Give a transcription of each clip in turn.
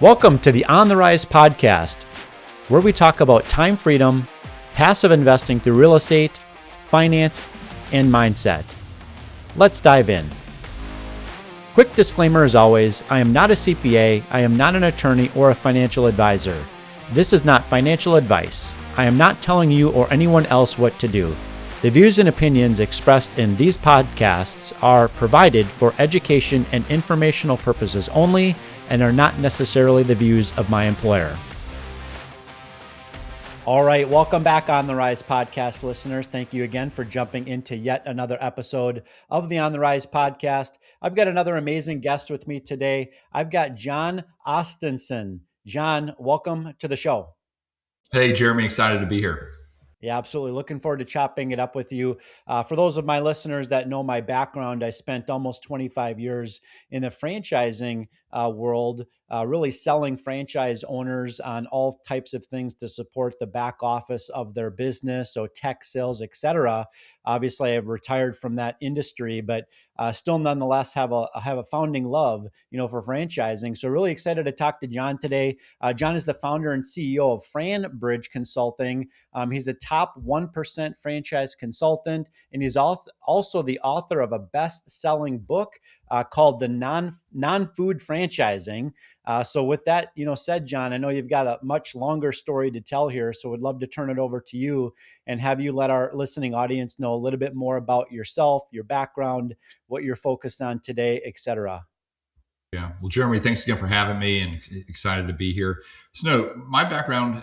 Welcome to the On the Rise podcast, where we talk about time freedom, passive investing through real estate, finance, and mindset. Let's dive in. Quick disclaimer as always, I am not a CPA, I am not an attorney or a financial advisor. This is not financial advice. I am not telling you or anyone else what to do. The views and opinions expressed in these podcasts are provided for education and informational purposes only and are not necessarily the views of my employer. All right, welcome back On the Rise podcast listeners. Thank you again for jumping into yet another episode of the On the Rise podcast. I've got another amazing guest with me today. I've got Jon Ostenson. Jon, welcome to the show. Hey, Jeremy, excited to be here. Yeah, absolutely. Looking forward to chopping it up with you. For those of my listeners that know my background, I spent almost 25 years in the franchising world, really selling franchise owners on all types of things to support the back office of their business, so tech sales, et cetera. Obviously, I've retired from that industry, but still nonetheless have a founding love, for franchising. So really excited to talk to Jon today. Jon is the founder and CEO of FranBridge Consulting. He's a top 1% franchise consultant, and he's also the author of a best-selling book called The Non-Food Franchising. So with that, said, Jon, I know you've got a much longer story to tell here, so would love to turn it over to you and have you let our listening audience know a little bit more about yourself, your background, what you're focused on today, et cetera. Yeah. Well, Jeremy, thanks again for having me and excited to be here. So my background,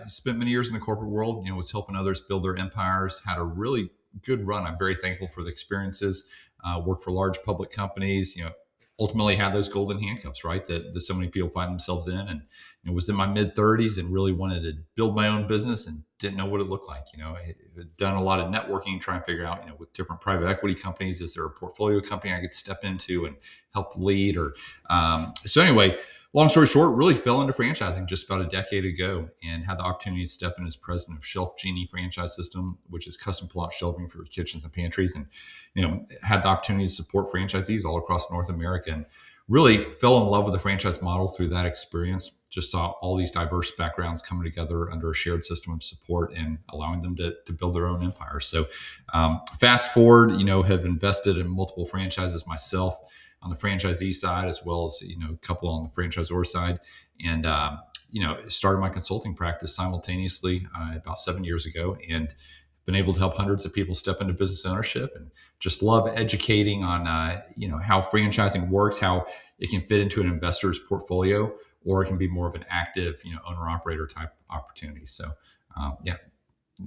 spent many years in the corporate world, was helping others build their empires, had a really good run. I'm very thankful for the experiences, worked for large public companies, ultimately had those golden handcuffs, right? That so many people find themselves in, and was in my mid 30s and really wanted to build my own business and didn't know what it looked like. I had done a lot of networking, trying to figure out, with different private equity companies, is there a portfolio company I could step into and help lead? So anyway, long story short, really fell into franchising just about a decade ago and had the opportunity to step in as president of Shelf Genie franchise system, which is custom pull-out shelving for kitchens and pantries. And, had the opportunity to support franchisees all across North America and really fell in love with the franchise model through that experience. Just saw all these diverse backgrounds coming together under a shared system of support and allowing them to build their own empire. So fast forward, have invested in multiple franchises myself on the franchisee side, as well as, a couple on the franchisor side. And, started my consulting practice simultaneously about 7 years ago and been able to help hundreds of people step into business ownership and just love educating on, how franchising works, how it can fit into an investor's portfolio, or it can be more of an active, owner operator type opportunity. So,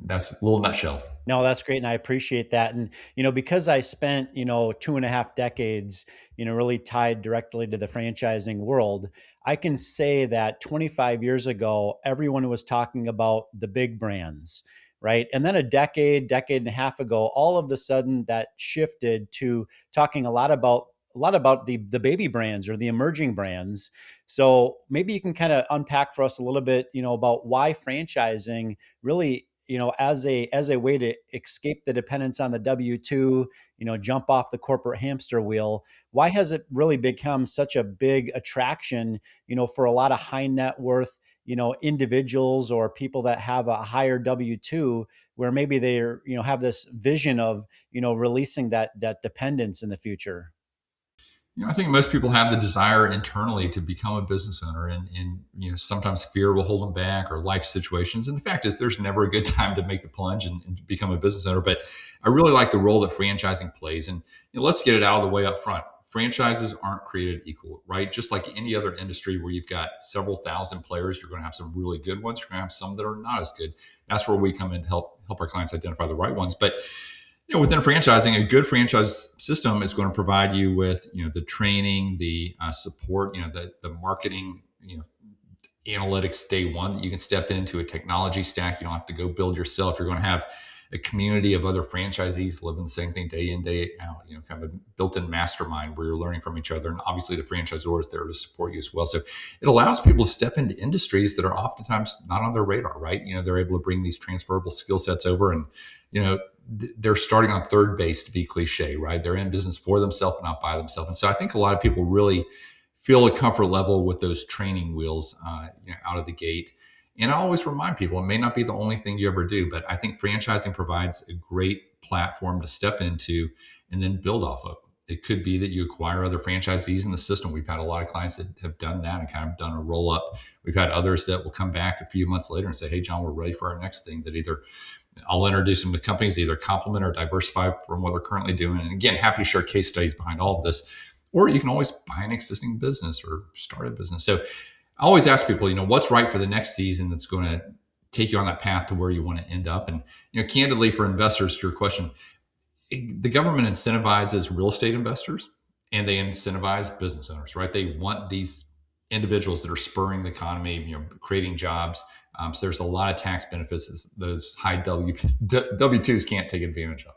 that's a little nutshell. No, that's great. And I appreciate that. And, because I spent, 2.5 decades, really tied directly to the franchising world, I can say that 25 years ago, everyone was talking about the big brands, right? And then a decade and a half ago, all of a sudden that shifted to talking a lot about the baby brands or the emerging brands. So maybe you can kind of unpack for us a little bit, about why franchising really, as a way to escape the dependence on the W-2, jump off the corporate hamster wheel. Why has it really become such a big attraction, for a lot of high net worth, individuals or people that have a higher W-2, where maybe they're, have this vision of, releasing that dependence in the future? I think most people have the desire internally to become a business owner, and sometimes fear will hold them back, or life situations. And the fact is, there's never a good time to make the plunge and become a business owner. But I really like the role that franchising plays. And let's get it out of the way up front. Franchises aren't created equal, right? Just like any other industry where you've got several thousand players, you're going to have some really good ones. You're going to have some that are not as good. That's where we come in to help our clients identify the right ones. But within franchising, a good franchise system is going to provide you with, the training, the support, the marketing, analytics day one that you can step into, a technology stack you don't have to go build yourself. You're going to have a community of other franchisees living the same thing day in, day out, kind of a built-in mastermind where you're learning from each other. And obviously the franchisor is there to support you as well. So it allows people to step into industries that are oftentimes not on their radar, right? They're able to bring these transferable skill sets over and, they're starting on third base, to be cliche, right? They're in business for themselves, not by themselves. And so I think a lot of people really feel a comfort level with those training wheels, out of the gate. And I always remind people, it may not be the only thing you ever do, but I think franchising provides a great platform to step into and then build off of. It could be that you acquire other franchisees in the system. We've had a lot of clients that have done that and kind of done a roll up. We've had others that will come back a few months later and say, "Hey, Jon, we're ready for our next thing." That either I'll introduce them to companies that either complement or diversify from what they're currently doing. And again, happy to share case studies behind all of this. Or you can always buy an existing business or start a business. So I always ask people, what's right for the next season that's going to take you on that path to where you want to end up. And candidly, for investors, to your question, the government incentivizes real estate investors and they incentivize business owners, right? They want these individuals that are spurring the economy, creating jobs. So there's a lot of tax benefits those high W-2s can't take advantage of.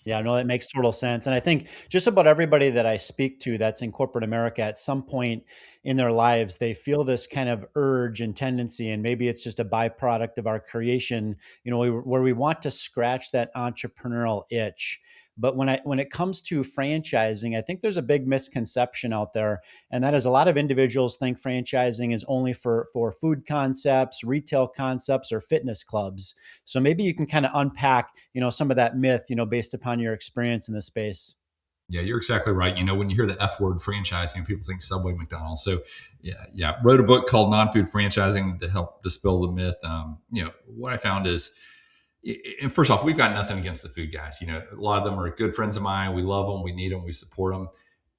Yeah, no, that makes total sense. And I think just about everybody that I speak to that's in corporate America at some point in their lives, they feel this kind of urge and tendency, and maybe it's just a byproduct of our creation, where we want to scratch that entrepreneurial itch. But when it comes to franchising, I think there's a big misconception out there, and that is a lot of individuals think franchising is only for food concepts, retail concepts, or fitness clubs. So maybe you can kind of unpack, some of that myth, based upon your experience in the space. Yeah, you're exactly right. When you hear the F word franchising, people think Subway, McDonald's. So yeah, wrote a book called Non-Food Franchising to help dispel the myth. What I found is, and first off, we've got nothing against the food guys. A lot of them are good friends of mine. We love them. We need them. We support them.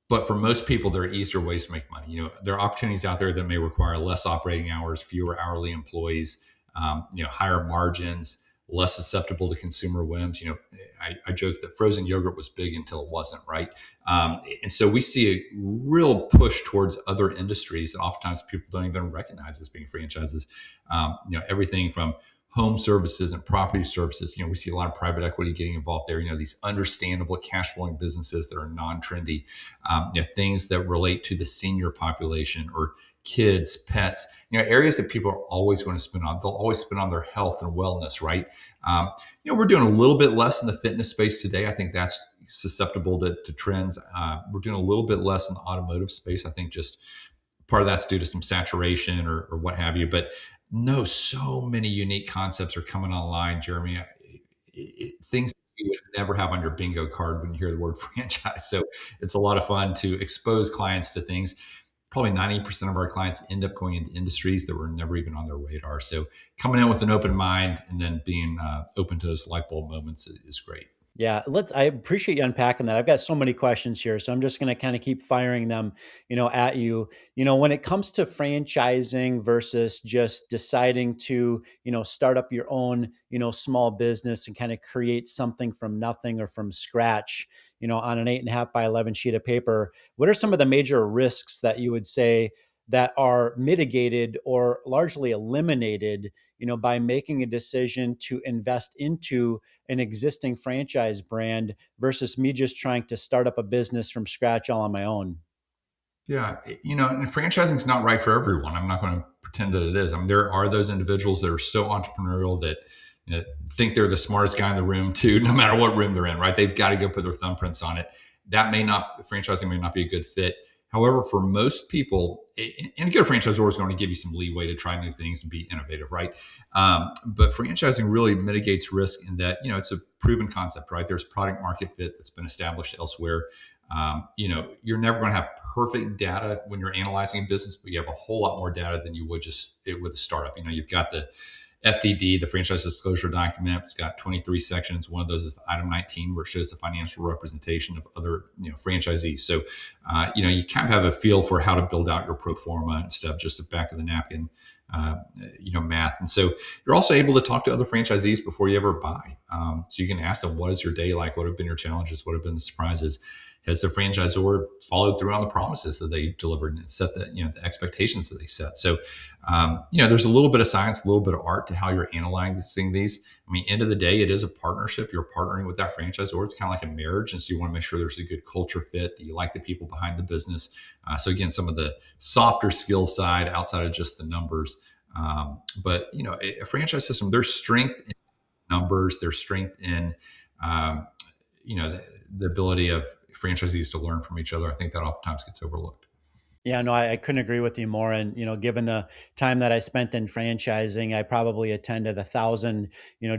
But for most people, there are easier ways to make money. There are opportunities out there that may require less operating hours, fewer hourly employees, higher margins, less susceptible to consumer whims. I joke that frozen yogurt was big until it wasn't, right? And so we see a real push towards other industries that oftentimes people don't even recognize as being franchises. Everything from home services and property services. We see a lot of private equity getting involved there. These understandable cash flowing businesses that are non-trendy, things that relate to the senior population or kids, pets, areas that people are always going to spend on. They'll always spend on their health and wellness, right? We're doing a little bit less in the fitness space today. I think that's susceptible to trends. We're doing a little bit less in the automotive space. I think just part of that's due to some saturation or what have you. But no, so many unique concepts are coming online, Jeremy. Things that you would never have on your bingo card when you hear the word franchise. So it's a lot of fun to expose clients to things. Probably 90% of our clients end up going into industries that were never even on their radar. So coming in with an open mind and then being open to those light bulb moments is great. Yeah, I appreciate you unpacking that. I've got so many questions here, so I'm just going to kind of keep firing them, at you. When it comes to franchising versus just deciding to, start up your own, small business and kind of create something from nothing or from scratch, on an 8.5 by 11 sheet of paper, what are some of the major risks that you would say that are mitigated or largely eliminated, by making a decision to invest into an existing franchise brand versus me just trying to start up a business from scratch all on my own? Yeah, and franchising is not right for everyone. I'm not going to pretend that it is. I mean, there are those individuals that are so entrepreneurial that think they're the smartest guy in the room too, no matter what room they're in, right? They've got to go put their thumbprints on it. Franchising may not be a good fit. However, for most people, and a good franchisor is going to give you some leeway to try new things and be innovative, right? But franchising really mitigates risk in that, it's a proven concept, right? There's product market fit that's been established elsewhere. You're never going to have perfect data when you're analyzing a business, but you have a whole lot more data than you would with a startup. You've got the FDD, the franchise disclosure document. It's got 23 sections. One of those is item 19, where it shows the financial representation of other franchisees. So, you kind of have a feel for how to build out your pro forma instead of just the back of the napkin, math. And so you're also able to talk to other franchisees before you ever buy. So you can ask them, what is your day like? What have been your challenges? What have been the surprises? Has the franchisor followed through on the promises that they delivered and set the expectations that they set? So, there's a little bit of science, a little bit of art to how you're analyzing these. I mean, end of the day, it is a partnership. You're partnering with that franchisor. It's kind of like a marriage. And so you want to make sure there's a good culture fit, that you like the people behind the business. So again, some of the softer skill side outside of just the numbers. But a franchise system, there's strength in numbers, there's strength in, the ability of franchisees to learn from each other. I think that oftentimes gets overlooked. Yeah, no, I couldn't agree with you more. And, given the time that I spent in franchising, I probably attended 1,000,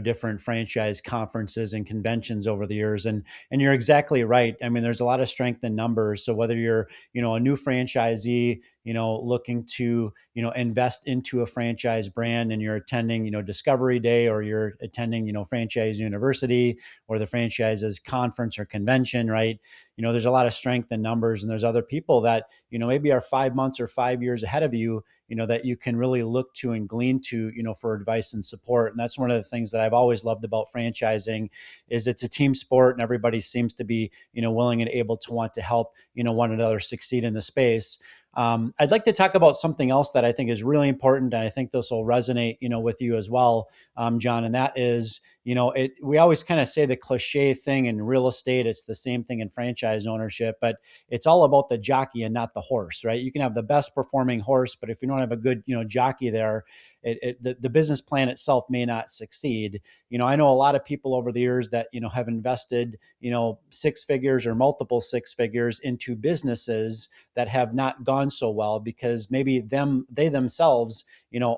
different franchise conferences and conventions over the years. And you're exactly right. I mean, there's a lot of strength in numbers. So whether you're, a new franchisee, looking to, invest into a franchise brand and you're attending, Discovery Day, or you're attending, Franchise University or the franchises conference or convention, right? There's a lot of strength in numbers, and there's other people that, maybe are 5 months or 5 years ahead of you, that you can really look to and glean to, for advice and support. And that's one of the things that I've always loved about franchising is it's a team sport, and everybody seems to be, willing and able to want to help, one another succeed in the space. I'd like to talk about something else that I think is really important, and I think this will resonate, with you as well, John. And that is, we always kind of say the cliche thing in real estate. It's the same thing in franchise ownership, but it's all about the jockey and not the horse, right? You can have the best performing horse, but if you don't have a good, jockey there, the business plan itself may not succeed. I know a lot of people over the years that, have invested, six figures or multiple six figures into businesses that have not gone so well because maybe they themselves,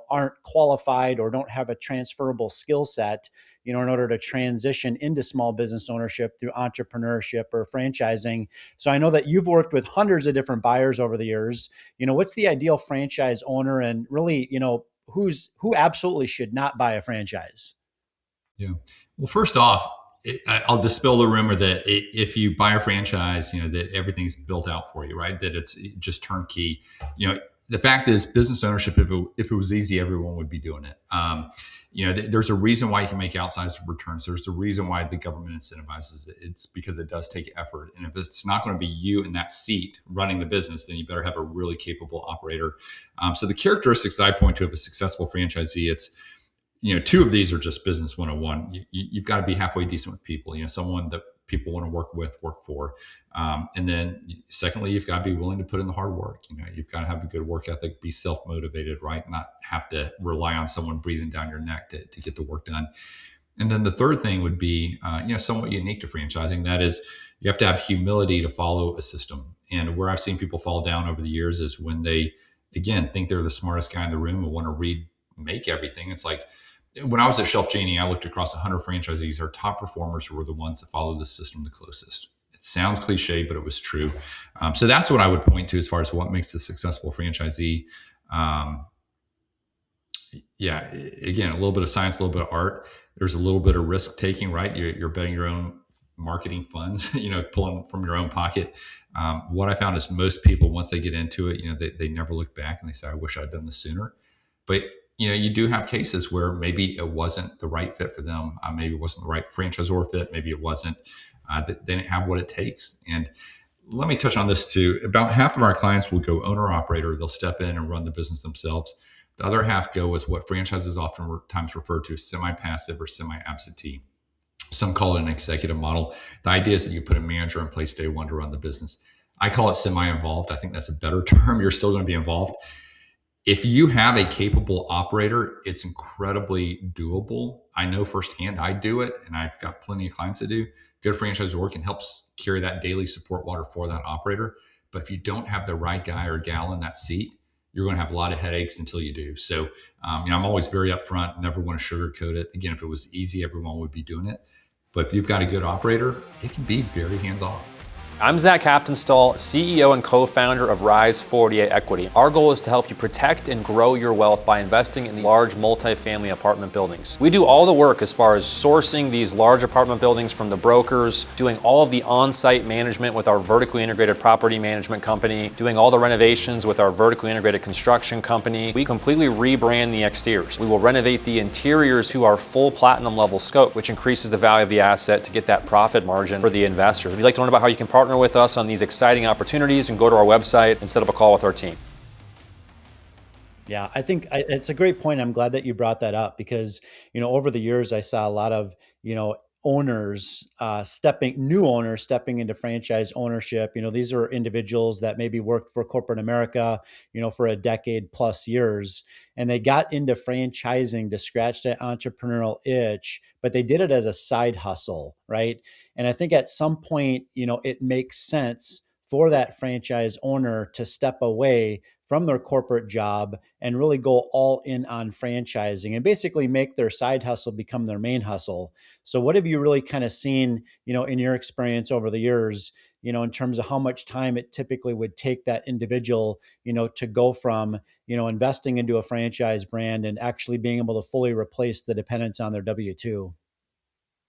aren't qualified or don't have a transferable skill set, in order to transition into small business ownership through entrepreneurship or franchising. So I know that you've worked with hundreds of different buyers over the years. What's the ideal franchise owner, and really, who absolutely should not buy a franchise? Yeah. Well, first off, I'll dispel the rumor that if you buy a franchise, that everything's built out for you, right? That it's just turnkey. The fact is, business ownership, if it was easy, everyone would be doing it. There's a reason why you can make outsized returns. There's a reason why the government incentivizes it. It's because it does take effort. And if it's not going to be you in that seat running the business, then you better have a really capable operator. So the characteristics that I point to of a successful franchisee, it's, two of these are just business 101. You've got to be halfway decent with people, someone that people want to work with, work for. And then secondly, you've got to be willing to put in the hard work. You've got to have a good work ethic, be self-motivated, right? Not have to rely on someone breathing down your neck to get the work done. And then the third thing would be, somewhat unique to franchising. That is, you have to have humility to follow a system. And where I've seen people fall down over the years is when they, again, think they're the smartest guy in the room and want to make everything. It's like, when I was at Shelf Genie, I looked across 100 franchisees. Our top performers were the ones that followed the system the closest. It sounds cliche, but it was true. So that's what I would point to as far as what makes a successful franchisee. Yeah, again, a little bit of science, a little bit of art. There's a little bit of risk taking, right? You're betting your own marketing funds, pulling from your own pocket. What I found is most people, once they get into it, they never look back and they say, I wish I'd done this sooner. But you do have cases where maybe it wasn't the right fit for them. Maybe it wasn't the right franchisor fit. Maybe it wasn't, they didn't have what it takes. And let me touch on this too. About half of our clients will go owner operator. They'll step in and run the business themselves. The other half go with what franchises oftentimes refer to as semi-passive or semi-absentee. Some call it an executive model. The idea is that you put a manager in place day one to run the business. I call it semi-involved. I think that's a better term. You're still going to be involved. If you have a capable operator, it's incredibly doable. I know firsthand, I do it, and I've got plenty of clients that do. Good franchisor can help carry that daily support water for that operator. But if you don't have the right guy or gal in that seat, you're going to have a lot of headaches until you do. So, I'm always very upfront, never want to sugarcoat it. Again, if it was easy, everyone would be doing it. But if you've got a good operator, it can be very hands-off. I'm Zach Haptonstall, CEO and co-founder of Rise 48 Equity. Our goal is to help you protect and grow your wealth by investing in the large multifamily apartment buildings. We do all the work as far as sourcing these large apartment buildings from the brokers, doing all of the on-site management with our vertically integrated property management company, doing all the renovations with our vertically integrated construction company. We completely rebrand the exteriors. We will renovate the interiors to our full platinum level scope, which increases the value of the asset to get that profit margin for the investors. If you'd like to learn about how you can partner with us on these exciting opportunities, and go to our website and set up a call with our team. Yeah, I think it's a great point. I'm glad that you brought that up because, over the years, I saw a lot of, new owners stepping into franchise ownership. These are individuals that maybe worked for corporate America, for a decade plus years, and they got into franchising to scratch that entrepreneurial itch, but they did it as a side hustle, right? And I think at some point, it makes sense for that franchise owner to step away from their corporate job and really go all in on franchising and basically make their side hustle become their main hustle. So what have you really kind of seen, in your experience over the years, in terms of how much time it typically would take that individual, to go from, investing into a franchise brand and actually being able to fully replace the dependence on their W-2?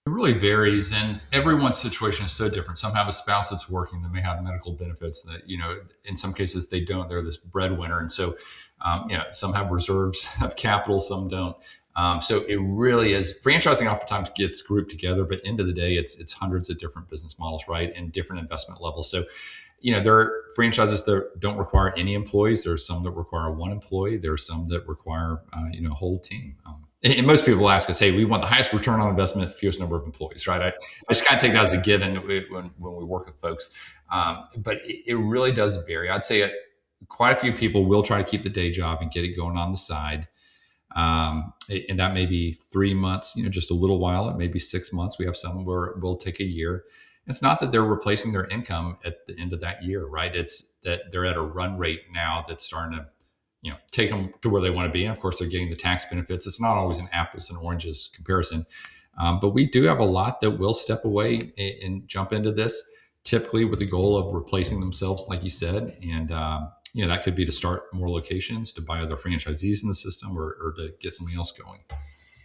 It really varies, and everyone's situation is so different. Some have a spouse that's working that may have medical benefits that, in some cases they don't. They're this breadwinner. And so, some have reserves of capital, some don't. So it really is, franchising oftentimes gets grouped together, but end of the day, it's hundreds of different business models, right? And different investment levels. So, there are franchises that don't require any employees. There are some that require one employee. There are some that require, a whole team. And most people ask us, hey, we want the highest return on investment, fewest number of employees, right? I just kind of take that as a given when we work with folks. But it really does vary. I'd say quite a few people will try to keep the day job and get it going on the side. And that may be 3 months, just a little while. It may be 6 months. We have some where we'll take a year. It's not that they're replacing their income at the end of that year, right? It's that they're at a run rate now that's starting to, take them to where they want to be. And of course, they're getting the tax benefits. It's not always an apples and oranges comparison. But we do have a lot that will step away and jump into this, typically with the goal of replacing themselves, like you said. And, that could be to start more locations, to buy other franchisees in the system, or to get something else going.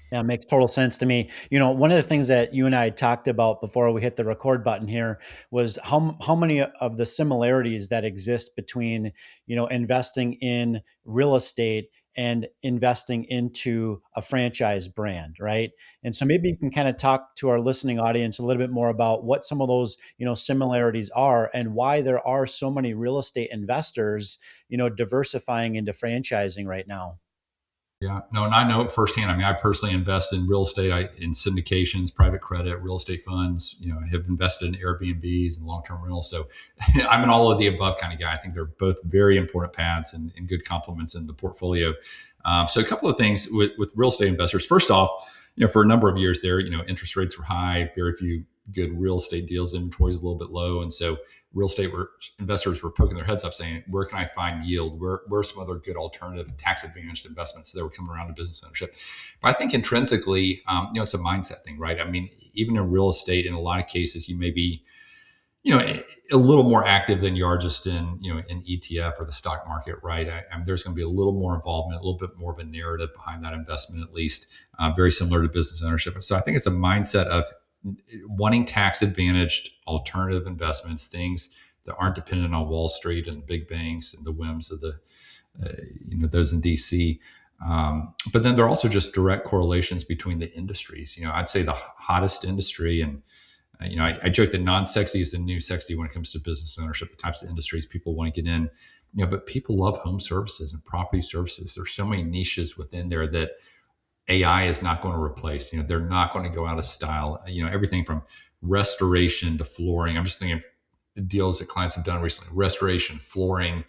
Yeah, it makes total sense to me. One of the things that you and I talked about before we hit the record button here was how many of the similarities that exist between, investing in real estate and investing into a franchise brand, right? And so maybe you can kind of talk to our listening audience a little bit more about what some of those, similarities are and why there are so many real estate investors, diversifying into franchising right now. Yeah, no, and I know it firsthand. I mean, I personally invest in real estate, in syndications, private credit, real estate funds. Have invested in Airbnbs and long-term rentals. So I'm an all of the above kind of guy. I think they're both very important paths and good complements in the portfolio. So a couple of things with real estate investors. First off, for a number of years there, interest rates were high, very few good real estate deals, inventory is a little bit low, and so investors were poking their heads up saying, where can I find yield? Where's some other good alternative tax advantaged investments that were coming around to business ownership? But I think intrinsically, it's a mindset thing, right? I mean, even in real estate, in a lot of cases, you may be, a little more active than you are just in, an ETF or the stock market, right? I mean, there's going to be a little more involvement, a little bit more of a narrative behind that investment, at least, very similar to business ownership. So I think it's a mindset of wanting tax advantaged alternative investments, things that aren't dependent on Wall Street and the big banks and the whims of the, those in DC. But then there are also just direct correlations between the industries. I'd say the hottest industry, and I joke that non-sexy is the new sexy when it comes to business ownership, the types of industries people want to get in. But people love home services and property services. There's so many niches within there that AI is not going to replace. They're not going to go out of style. Everything from restoration to flooring. I'm just thinking of deals that clients have done recently: restoration, flooring,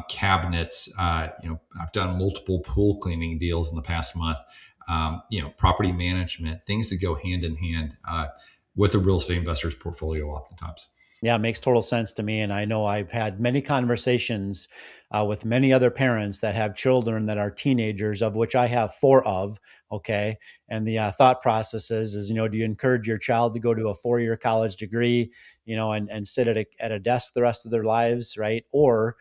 cabinets. I've done multiple pool cleaning deals in the past month. Property management, things that go hand in hand with a real estate investor's portfolio, oftentimes. Yeah, it makes total sense to me. And I know I've had many conversations with many other parents that have children that are teenagers, of which I have four of. Okay. And the thought process is, do you encourage your child to go to a 4-year college degree, and sit at a desk the rest of their lives, right? Or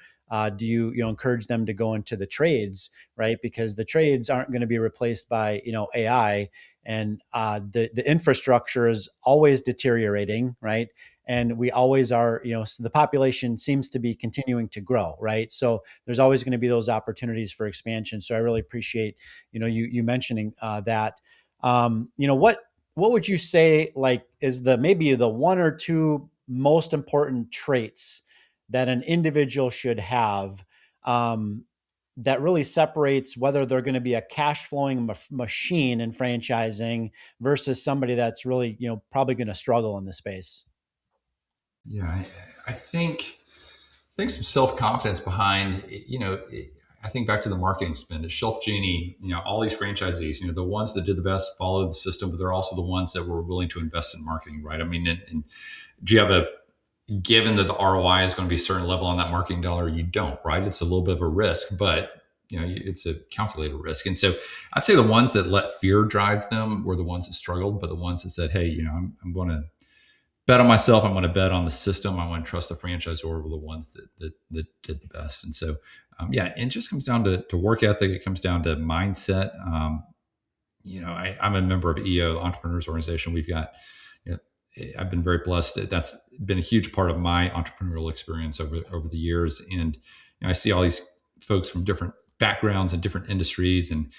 do you, encourage them to go into the trades, right? Because the trades aren't going to be replaced by, AI, and the infrastructure is always deteriorating, right? And we always are, so the population seems to be continuing to grow, right? So there's always going to be those opportunities for expansion. So I really appreciate, you mentioning that. What would you say, like, is maybe the one or two most important traits that an individual should have, that really separates whether they're going to be a cash flowing machine in franchising versus somebody that's really, probably going to struggle in the space? Yeah, I think some self confidence behind. I think back to the marketing spend at Shelf Genie. All these franchisees. The ones that did the best followed the system, but they're also the ones that were willing to invest in marketing, right? I mean, and do you have given that the ROI is going to be a certain level on that marketing dollar, you don't, right? It's a little bit of a risk, but it's a calculated risk. And so I'd say the ones that let fear drive them were the ones that struggled, but the ones that said, hey, I'm going to bet on myself. I'm going to bet on the system. I want to trust the franchisor were the ones that did the best. And so, it just comes down to work ethic. It comes down to mindset. I'm a member of EO, Entrepreneurs Organization. We've got, you know, I've been very blessed. That's been a huge part of my entrepreneurial experience over the years. And I see all these folks from different backgrounds and different industries, and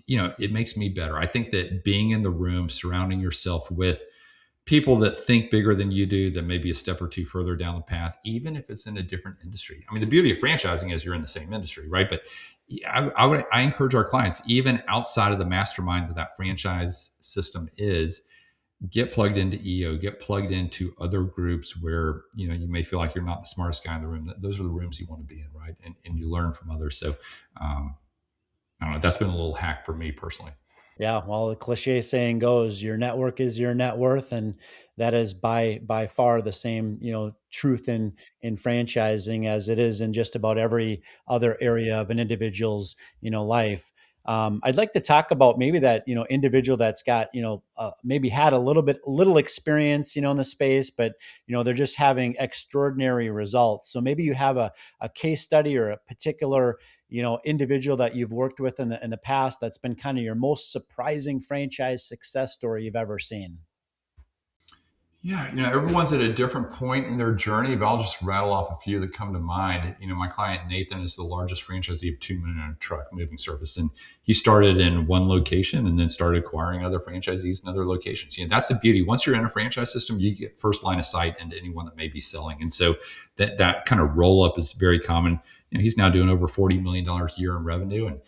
it makes me better. I think that being in the room, surrounding yourself with people that think bigger than you do, that maybe a step or two further down the path, even if it's in a different industry. I mean, the beauty of franchising is you're in the same industry, right? But I encourage our clients, even outside of the mastermind that franchise system is, get plugged into EO, get plugged into other groups where you may feel like you're not the smartest guy in the room. Those are the rooms you want to be in, right? And you learn from others. So I don't know. That's been a little hack for me personally. Yeah, well, the cliche saying goes, your network is your net worth, and that is by far the same, truth in franchising as it is in just about every other area of an individual's, life. I'd like to talk about maybe that, individual that's got, maybe had a little experience, in the space, but they're just having extraordinary results. So maybe you have a case study or a particular individual that you've worked with in the past that's been kind of your most surprising franchise success story you've ever seen. Yeah, everyone's at a different point in their journey, but I'll just rattle off a few that come to mind. My client Nathan is the largest franchisee of 2 Men in a Truck moving service, and he started in one location and then started acquiring other franchisees in other locations. That's the beauty. Once you're in a franchise system, you get first line of sight into anyone that may be selling, and so that kind of roll up is very common. He's now doing over $40 million a year in revenue, and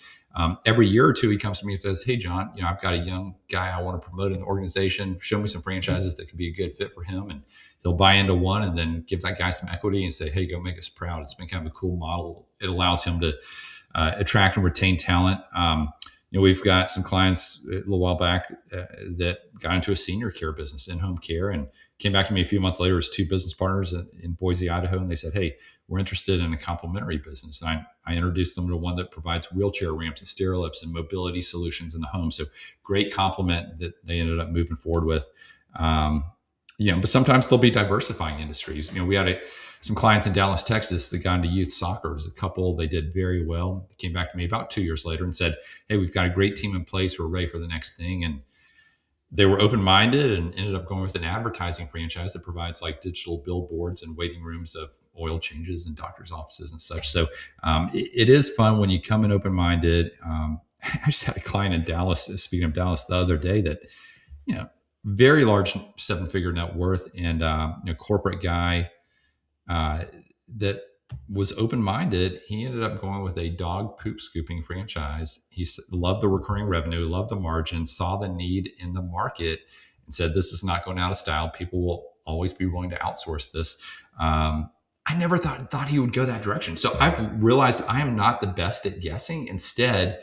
every year or two, he comes to me and says, "Hey, John, I've got a young guy I want to promote in the organization. Show me some franchises that could be a good fit for him." And he'll buy into one and then give that guy some equity and say, "Hey, go make us proud." It's been kind of a cool model. It allows him to attract and retain talent. We've got some clients a little while back that got into a senior care business, in-home care, and came back to me a few months later as two business partners in Boise, Idaho. And they said, "Hey, we're interested in a complementary business." And I introduced them to one that provides wheelchair ramps and stair lifts and mobility solutions in the home. So great complement that they ended up moving forward with. But sometimes there'll be diversifying industries. We had some clients in Dallas, Texas that got into youth soccer. It was a couple, they did very well. They came back to me about 2 years later and said, "Hey, we've got a great team in place. We're ready for the next thing." And they were open-minded and ended up going with an advertising franchise that provides like digital billboards and waiting rooms of oil changes and doctors' offices and such. So it is fun when you come in open-minded. I just had a client in Dallas, speaking of Dallas, the other day that, very large 7-figure net worth, and corporate guy that was open-minded. He ended up going with a dog poop scooping franchise. He loved the recurring revenue, loved the margin, saw the need in the market, and said, "This is not going out of style. People will always be willing to outsource this." I never thought he would go that direction. So I've realized I am not the best at guessing. Instead,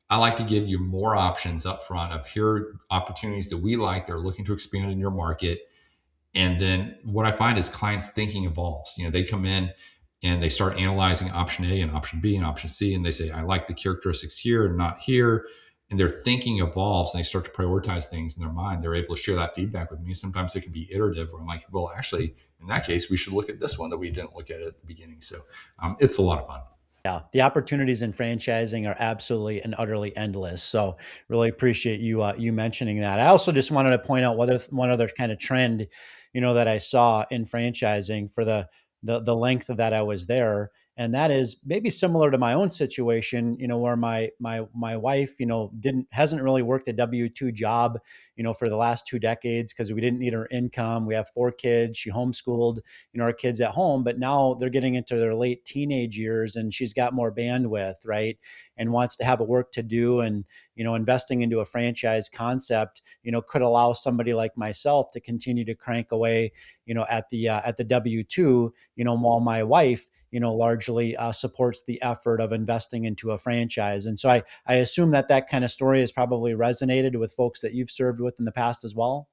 I like to give you more options up front of, here are opportunities that we like. They're looking to expand in your market. And then what I find is clients' thinking evolves. They come in and they start analyzing option A and option B and option C, and they say, "I like the characteristics here and not here." And their thinking evolves, and they start to prioritize things in their mind. They're able to share that feedback with me. Sometimes it can be iterative, where I'm like, "Well, actually, in that case, we should look at this one that we didn't look at the beginning." So it's a lot of fun. Yeah, the opportunities in franchising are absolutely and utterly endless. So, really appreciate you mentioning that. I also just wanted to point out one other kind of trend, that I saw in franchising for the length that I was there, and that is maybe similar to my own situation. Where my wife, hasn't really worked a W-2 job, for the last 2 decades because we didn't need her income. We have 4 kids. She homeschooled, our kids at home, but now they're getting into their late teenage years and she's got more bandwidth, right? And wants to have a work to do. And, investing into a franchise concept, could allow somebody like myself to continue to crank away, at the W-2, while my wife, largely supports the effort of investing into a franchise. And so I assume that kind of story has probably resonated with folks that you've served with in the past as well.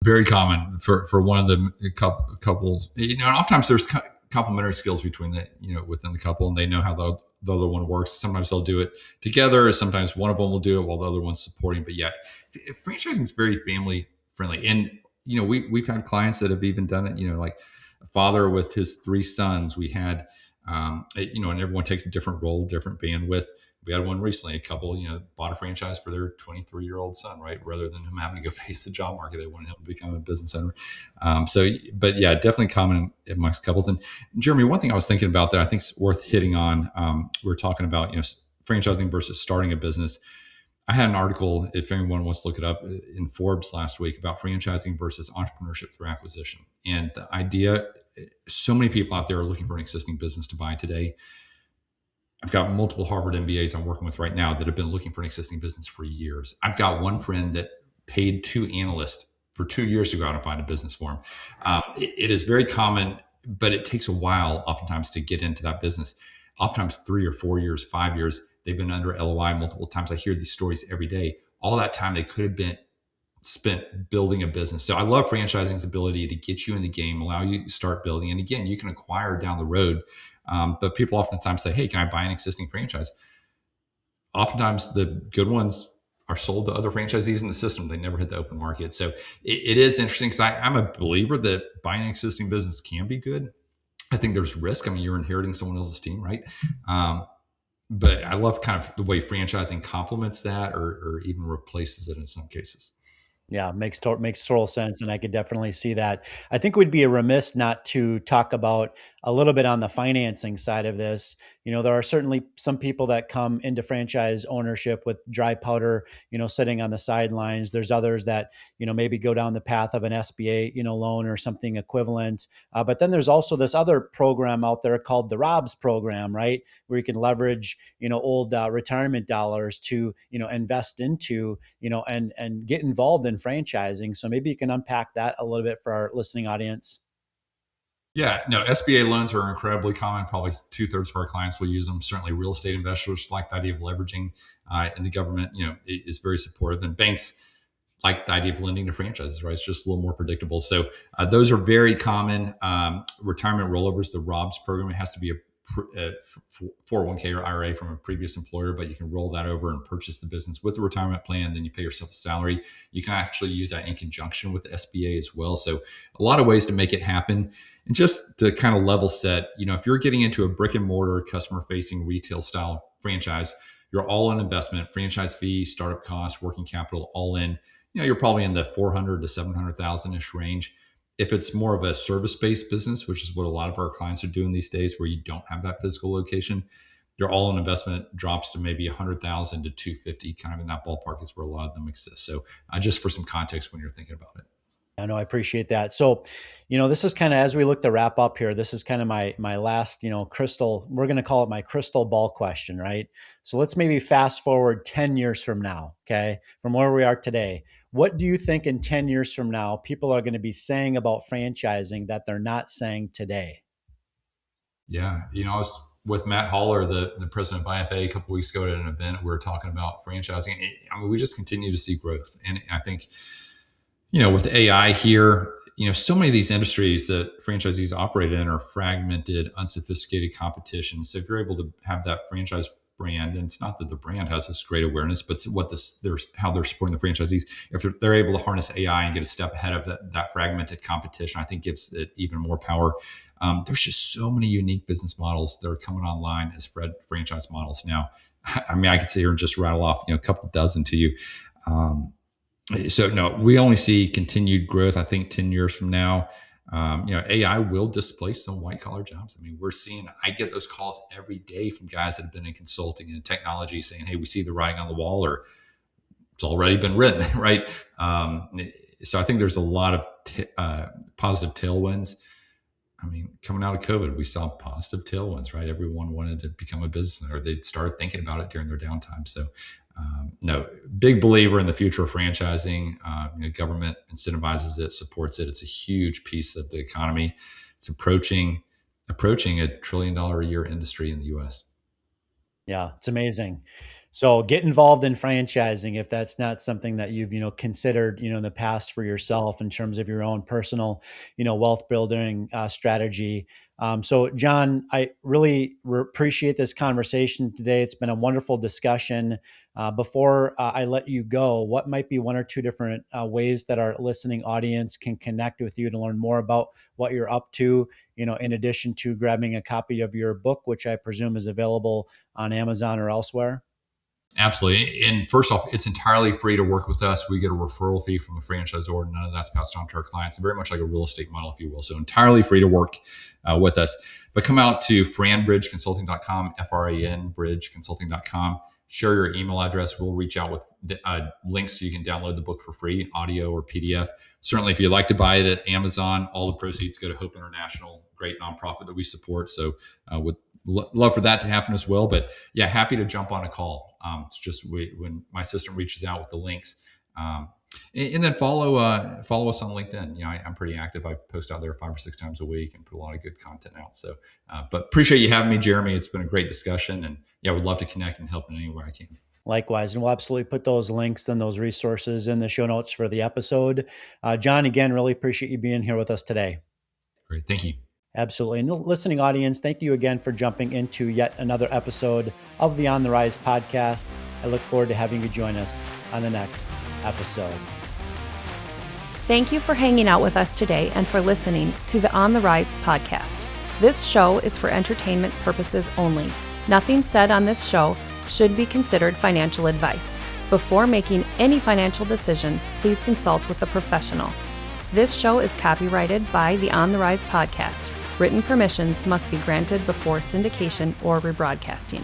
Very common for one of the couples. And oftentimes there's complementary skills between within the couple, and they know how the other one works. Sometimes they'll do it together. Sometimes one of them will do it while the other one's supporting. But yet, franchising is very family friendly, and we've had clients that have even done it. Like a father with his three sons. We had, and everyone takes a different role, different bandwidth. We had one recently, a couple, bought a franchise for their 23-year-old son, right? Rather than him having to go face the job market, they wanted him to become a business owner. But yeah, definitely common amongst couples. And Jeremy, one thing I was thinking about that I think is worth hitting on, we were talking about, franchising versus starting a business. I had an article, if anyone wants to look it up, in Forbes last week about franchising versus entrepreneurship through acquisition. And the idea, so many people out there are looking for an existing business to buy today. I've got multiple Harvard MBAs I'm working with right now that have been looking for an existing business for years. I've got one friend that paid two analysts for 2 years to go out and find a business for him. It is very common, but it takes a while oftentimes to get into that business. Oftentimes 3 or 4 years, 5 years, they've been under LOI multiple times. I hear these stories every day. All that time they could have been spent building a business. So I love franchising's ability to get you in the game, allow you to start building. And again, you can acquire down the road. But people oftentimes say, hey, can I buy an existing franchise? Oftentimes the good ones are sold to other franchisees in the system. They never hit the open market. So it is interesting because I'm a believer that buying an existing business can be good. I think there's risk. I mean, you're inheriting someone else's team, right? But I love kind of the way franchising complements that or even replaces it in some cases. Yeah, makes total sense, and I could definitely see that. I think we'd be remiss not to talk about a little bit on the financing side of this. There are certainly some people that come into franchise ownership with dry powder, sitting on the sidelines. There's others that, maybe go down the path of an SBA, loan or something equivalent. But then there's also this other program out there called the ROBS program, right? Where you can leverage, old retirement dollars to, invest into, and get involved in franchising. So maybe you can unpack that a little bit for our listening audience. Yeah, no, SBA loans are incredibly common. Probably 2/3 of our clients will use them. Certainly, real estate investors like the idea of leveraging, and the government, is very supportive. And banks like the idea of lending to franchises, right? It's just a little more predictable. So those are very common. Retirement rollovers, the ROBS program, it has to be a 401k or IRA from a previous employer, but you can roll that over and purchase the business with the retirement plan. Then you pay yourself a salary. You can actually use that in conjunction with the SBA as well. So a lot of ways to make it happen. And just to kind of level set, if you're getting into a brick and mortar customer facing retail style franchise, you're all in investment, franchise fee, startup costs, working capital, all in. You're probably in the 400 to 700,000 ish range. If it's more of a service-based business, which is what a lot of our clients are doing these days, where you don't have that physical location, your all-in investment drops to maybe 100,000 to 250, kind of in that ballpark is where a lot of them exist. So just for some context when you're thinking about it. I know, I appreciate that. So, this is kind of, as we look to wrap up here, this is kind of my last, crystal, we're going to call it my crystal ball question, right? So let's maybe fast forward 10 years from now, okay? From where we are today. What do you think in 10 years from now, people are going to be saying about franchising that they're not saying today? Yeah. I was with Matt Haller, the president of IFA, a couple of weeks ago at an event. We were talking about franchising. I mean, we just continue to see growth. And I think, with AI here, so many of these industries that franchisees operate in are fragmented, unsophisticated competition. So if you're able to have that franchise brand, and it's not that the brand has this great awareness, but how they're supporting the franchisees. If they're able to harness AI and get a step ahead of that fragmented competition, I think gives it even more power. There's just so many unique business models that are coming online as franchise models now. I mean, I could sit here and just rattle off, a couple dozen to you. So no, we only see continued growth. I think 10 years from now, AI will displace some white collar jobs. I mean, I get those calls every day from guys that have been in consulting and technology saying, hey, we see the writing on the wall, or it's already been written, right? So I think there's a lot of positive tailwinds. I mean, coming out of COVID, we saw positive tailwinds, right? Everyone wanted to become a business owner. They started thinking about it during their downtime. So no, big believer in the future of franchising. Government incentivizes it, supports it. It's a huge piece of the economy. It's approaching $1 trillion a year industry in the U.S. Yeah, it's amazing. So get involved in franchising if that's not something that you've, considered, in the past for yourself in terms of your own personal, wealth building strategy. So John, I really appreciate this conversation today. It's been a wonderful discussion. Before I let you go, what might be one or two different ways that our listening audience can connect with you to learn more about what you're up to, in addition to grabbing a copy of your book, which I presume is available on Amazon or elsewhere? Absolutely. And first off, it's entirely free to work with us. We get a referral fee from the franchisor. None of that's passed on to our clients. Very much like a real estate model, if you will. So entirely free to work with us. But come out to FranBridgeConsulting.com, FRAN bridgeconsulting.com. Share your email address. We'll reach out with links so you can download the book for free, audio or PDF. Certainly, if you'd like to buy it at Amazon, all the proceeds go to Hope International, great nonprofit that we support. So would love for that to happen as well. But yeah, happy to jump on a call. It's just when my system reaches out with the links. And then follow us on LinkedIn. I'm pretty active. I post out there 5 or 6 times a week and put a lot of good content out. So, but appreciate you having me, Jeremy. It's been a great discussion, and yeah, would love to connect and help in any way I can. Likewise, and we'll absolutely put those links and those resources in the show notes for the episode. John, again, really appreciate you being here with us today. Great, thank you. Absolutely. And the listening audience, thank you again for jumping into yet another episode of the On the Rise podcast. I look forward to having you join us on the next episode. Thank you for hanging out with us today and for listening to the On the Rise podcast. This show is for entertainment purposes only. Nothing said on this show should be considered financial advice. Before making any financial decisions, please consult with a professional. This show is copyrighted by the On the Rise podcast. Written permissions must be granted before syndication or rebroadcasting.